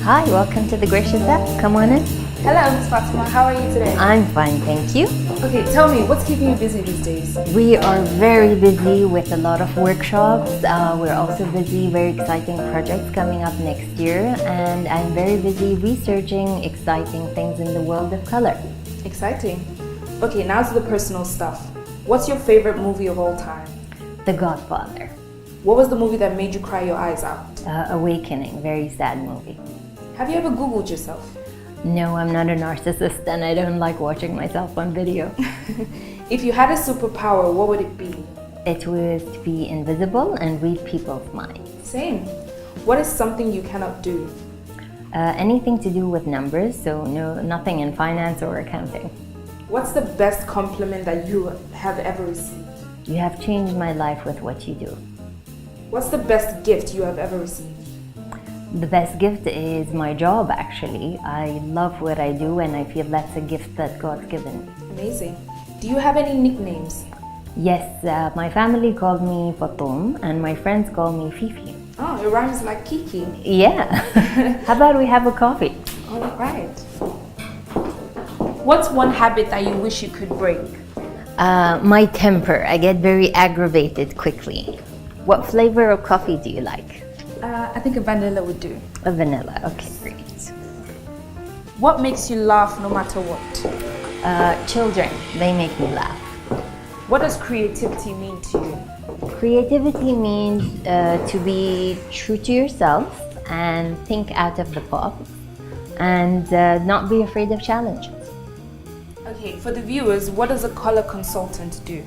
Hi, welcome to the Gracious App. Come on in. Hello, Ms. Fatima. How are you today? I'm fine, thank you. Okay, tell me, what's keeping you busy these days? We are very busy with a lot of workshops. We're also busy, very exciting projects coming up next year. And I'm very busy researching exciting things in the world of color. Exciting. Okay, now to the personal stuff. What's your favorite movie of all time? The Godfather. What was the movie that made you cry your eyes out? Awakening, very sad movie. Have you ever Googled yourself? No, I'm not a narcissist and I don't like watching myself on video. If you had a superpower, what would it be? It was to be invisible and read people's minds. Same. What is something you cannot do? Anything to do with numbers, so nothing in finance or accounting. What's the best compliment that you have ever received? You have changed my life with what you do. What's the best gift you have ever received? The best gift is my job, actually. I love what I do and I feel that's a gift that God's given me. Amazing. Do you have any nicknames? Yes, my family called me Fatum and my friends call me Fifi. Oh, it rhymes like Kiki. Yeah. How about we have a coffee? All right. What's one habit that you wish you could break? My temper. I get very aggravated quickly. What flavor of coffee do you like? I think a vanilla would do. A vanilla. Okay, great. What makes you laugh no matter what? Children, they make me laugh. What does creativity mean to you? Creativity means to be true to yourself and think out of the box and not be afraid of challenges. Okay, for the viewers, what does a color consultant do?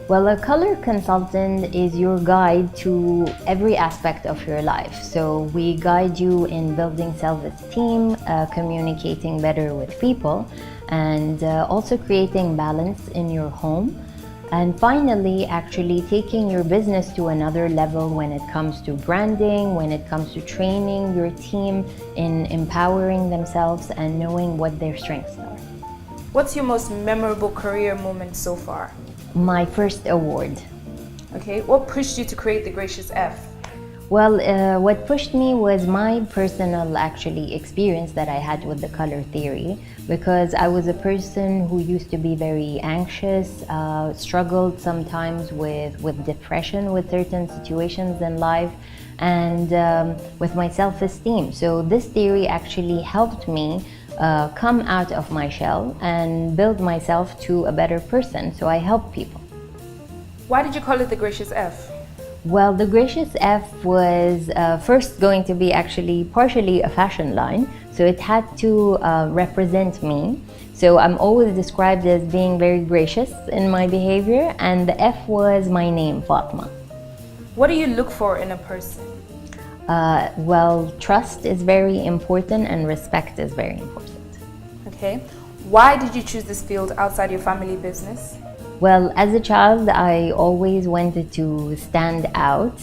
Well, a color consultant is your guide to every aspect of your life. So we guide you in building self-esteem, communicating better with people, and also creating balance in your home. And finally, actually taking your business to another level when it comes to branding, when it comes to training your team in empowering themselves and knowing what their strengths are. What's your most memorable career moment so far? My first award. Okay, what pushed you to create the Gracious F? Well, what pushed me was my personal actually experience that I had with the color theory, because I was a person who used to be very anxious, struggled sometimes with depression with certain situations in life, and with my self-esteem. So this theory actually helped me come out of my shell and build myself to a better person. So I help people. Why did you call it the Gracious F? Well, the Gracious F was first going to be actually partially a fashion line. So it had to represent me. So I'm always described as being very gracious in my behavior, and the F was my name, Fatma. What do you look for in a person? Well, trust is very important and respect is very important. Okay. Why did you choose this field outside your family business? Well, as a child, I always wanted to stand out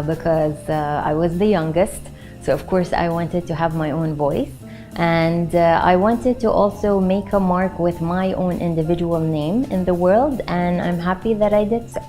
because I was the youngest. So of course I wanted to have my own voice. And I wanted to also make a mark with my own individual name in the world, and I'm happy that I did so.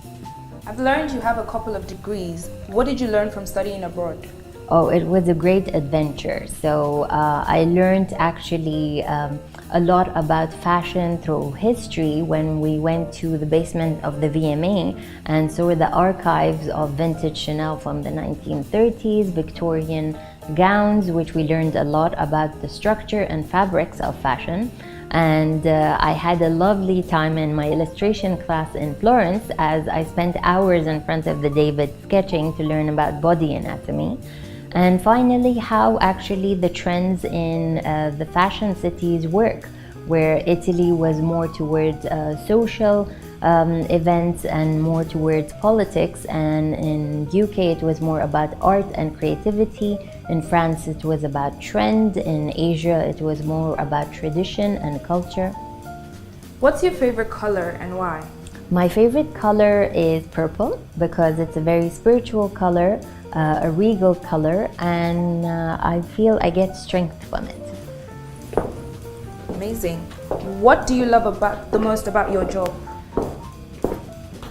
I've learned you have a couple of degrees. What did you learn from studying abroad? Oh, it was a great adventure. So I learned actually a lot about fashion through history when we went to the basement of the VMA and saw the archives of vintage Chanel from the 1930s, Victorian gowns, which we learned a lot about the structure and fabrics of fashion. And I had a lovely time in my illustration class in Florence as I spent hours in front of the David sketching to learn about body anatomy. And finally, how actually the trends in the fashion cities work, where Italy was more towards social events and more towards politics, and in UK it was more about art and creativity. In France it was about trend. In Asia it was more about tradition and culture. What's your favorite color and why? My favorite color is purple because it's a very spiritual color, a regal color, and I feel I get strength from it. Amazing. What do you love the most about your job?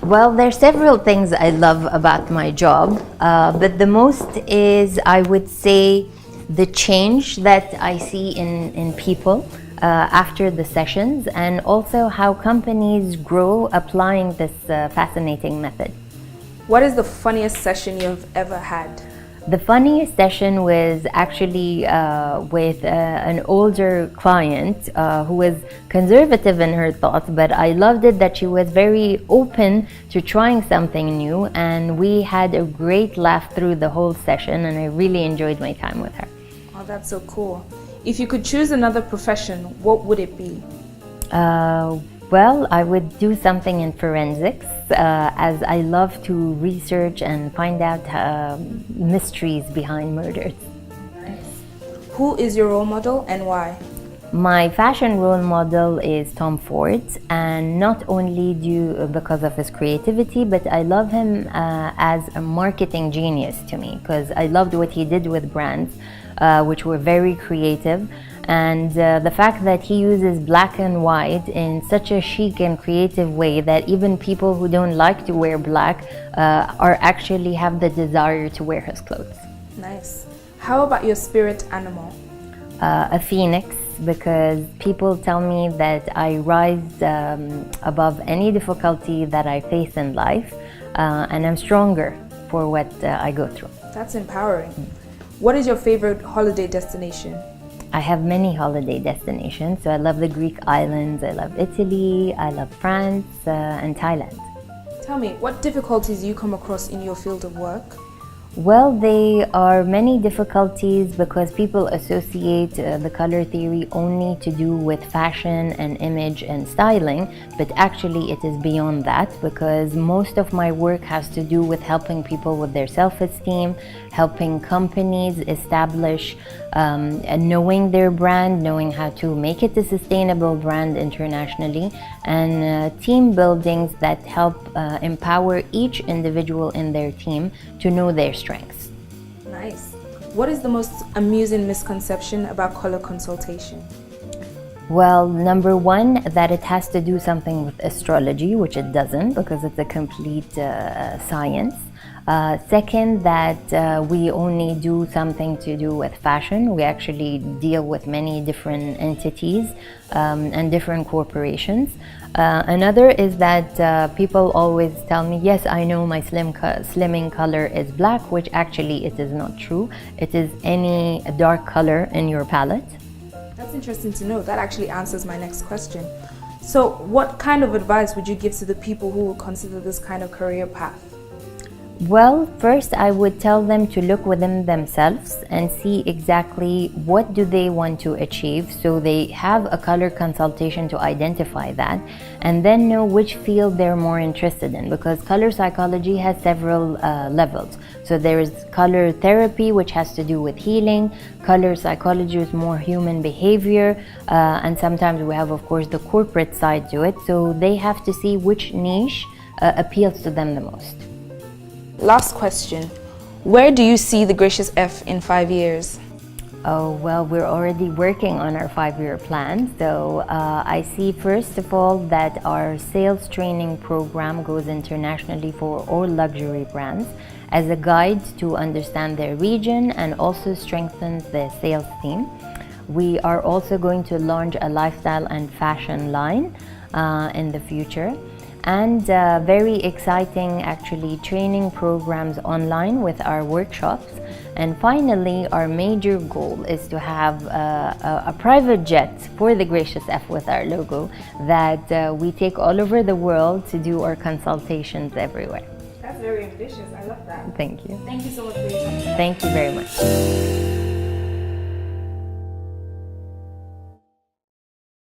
Well, there's several things I love about my job, but the most is, I would say, the change that I see in people after the sessions, and also how companies grow applying this fascinating method. What is the funniest session you've ever had? The funniest session was actually with an older client who was conservative in her thoughts, but I loved it that she was very open to trying something new, and we had a great laugh through the whole session, and I really enjoyed my time with her. Oh, that's so cool. If you could choose another profession, what would it be? Well, I would do something in forensics, as I love to research and find out mysteries behind murders. Nice. Who is your role model and why? My fashion role model is Tom Ford, and not only because of his creativity, but I love him as a marketing genius to me, because I loved what he did with brands, which were very creative. And the fact that he uses black and white in such a chic and creative way that even people who don't like to wear black are actually have the desire to wear his clothes. Nice. How about your spirit animal? A phoenix, because people tell me that I rise above any difficulty that I face in life, and I'm stronger for what I go through. That's empowering. What is your favorite holiday destination? I have many holiday destinations. So I love the Greek islands, I love Italy, I love France, and Thailand. Tell me, what difficulties you come across in your field of work? Well, there are many difficulties because people associate the color theory only to do with fashion and image and styling, but actually it is beyond that, because most of my work has to do with helping people with their self-esteem, helping companies establish knowing their brand, knowing how to make it a sustainable brand internationally, and team buildings that help empower each individual in their team to know their strengths. Nice. What is the most amusing misconception about color consultation? Well, number one, that it has to do something with astrology, which it doesn't, because it's a complete science. Second, that we only do something to do with fashion. We actually deal with many different entities and different corporations. Another is that people always tell me, yes, I know my slimming color is black, which actually it is not true. It is any dark color in your palette. That's interesting to know. That actually answers my next question. So what kind of advice would you give to the people who will consider this kind of career path? Well, first I would tell them to look within themselves and see exactly what do they want to achieve, so they have a color consultation to identify that, and then know which field they're more interested in, because color psychology has several levels. So there is color therapy, which has to do with healing. Color psychology is more human behavior, and sometimes we have, of course, the corporate side to it. So they have to see which niche appeals to them the most. Last question. Where do you see the Gracious F in 5 years? Oh, well, we're already working on our 5-year plan. So I see, first of all, that our sales training program goes internationally for all luxury brands as a guide to understand their region and also strengthens the sales team. We are also going to launch a lifestyle and fashion line in the future. And very exciting actually training programs online with our workshops. And finally, our major goal is to have a private jet for the Gracious F with our logo that we take all over the world to do our consultations everywhere. That's very ambitious. I love that. Thank you. Thank you so much for your time. Thank you very much.